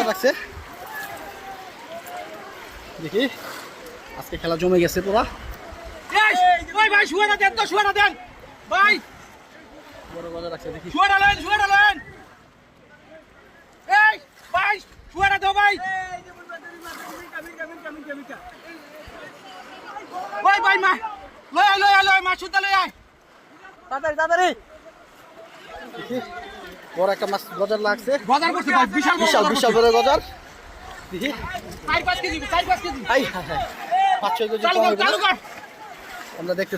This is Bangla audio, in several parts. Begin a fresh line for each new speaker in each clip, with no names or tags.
রাখছে দেখি আজকে খেলা জমে গেছে পুরা
ভাই শুয়াটা দেন তো শুয়াটা দেন ভাই
বড় বাজার রাখছে দেখি
শুয়াটা লেন এই ভাই শুয়াটা দাও ভাই ভাই ভাই মা লয় মা শুতে লয় আয়
তাড়াতাড়ি দেখি বড় একটা মাছ বাজার লাগছে
বাজার করতে ভাই বিশাল
বড় বাজার দেখি
4-5 কেজি
হাই 5-6 কেজি
চালু কর
আমরা দেখতে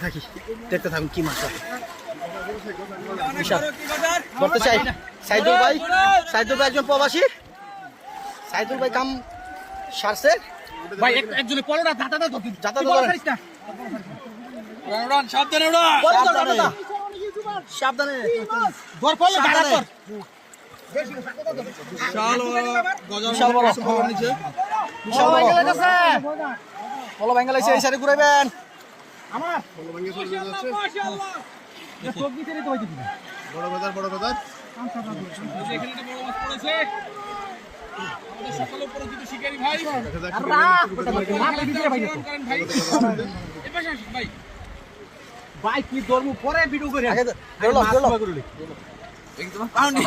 থাকুন কি মাছ বিশাল ধরতে চাই সাইদুল ভাই একজন প্রবাসী সাইদুল ভাই কাম সারছে
ভাই একজনে পড়োটা দাঁতাটা ধর
যাতা ধরেন
উড়ান সাবধানে
সাবধানে
ধর পড়লো দাঁড়া কর
বিশাল বড় বলো বাঙ্গালাইছে এই সাইডে ঘুরাইবেন
আমার
মাশাআল্লাহ
চোখ দিতে রে তো হইতে দিবি
বড় বাজার
এখানে তো বড় মাছ পড়েছে আমাদের সকালে পরিচিত শিকারী ভাই ভাই কি ধর্ম পরে ভিডিও করে
আগে
একদম পাউনি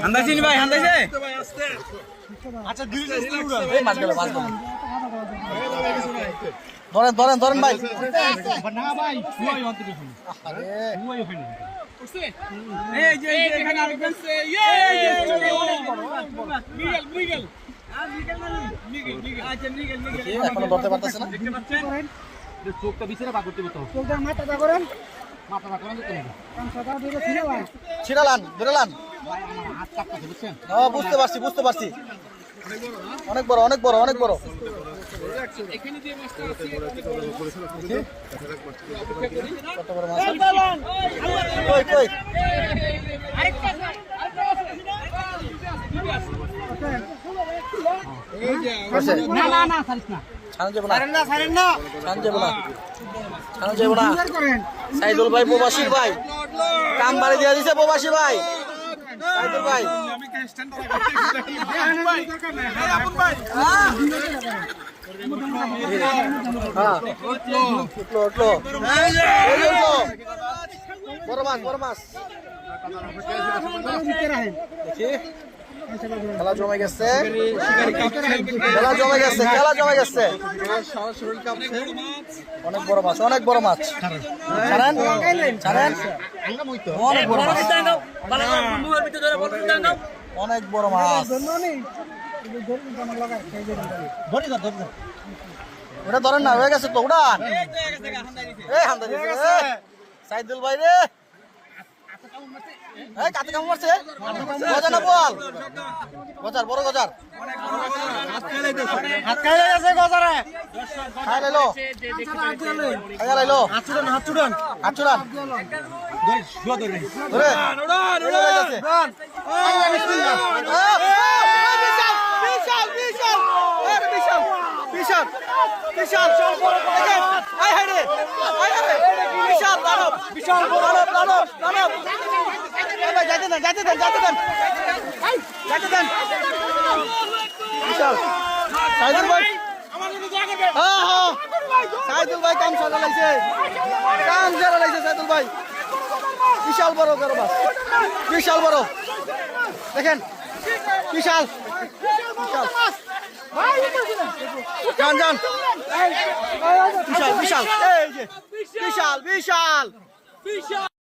হান্দাইছে নি ভাই হান্দাইছে আচ্ছা দুই
এই মাছ গেল ধরেন ভাই
না ভাই শুয়াই অন্তরে শুনি
আরে
শুয়াই ওখানে এই যে এখানে আমি বলছে মিগেল আচ্ছা মিগেল
এখনো ধরতে পারতেছে না
দেখতে পাচ্ছেন চোখটা বিছানা পা করতে বলতো চোখটা মাথাটা করেন তো
ছিড়ালান ধরেলান
ভাই আমার হাত কাঁপতেছে বুঝছেন
বুঝতে পারছি অনেক বড়
এখানে যে মাছটা আছে
কত বড় মাছ কই
আরেকটা এই যে না ছাড়িস না
ছাড়ান যাবো না সাইদুল ভাই প্রবাসী ভাই কাম বাড়ি দিয়ে দিছে প্রবাসী ভাই সাইদুল ভাই
আমি স্ট্যান্ড ভাই আপন ভাই
হ্যাঁ উঠলো বড় মাছ দেখি খেলা জমে গেছে অনেক বড় মাছ ছাড়েন অনেক বড় মাছ ওটা ধরেন না হয়ে গেছে তো উড়ান সাইদুল ভাই রে কাতে কামড় মারছে গজা না বল বড় গজার
হাত খাইলে গেছে গজারে
খাই লাইলো হাত চুড়ান ধরে বিশাল যাইতে দেন বিশাল সাইদুল ভাই সাইদুল ভাই কাম চালাইছে সাইদুল ভাই বিশাল বড় মাছ দেখেন বিশাল যান বিশাল এই যে বিশাল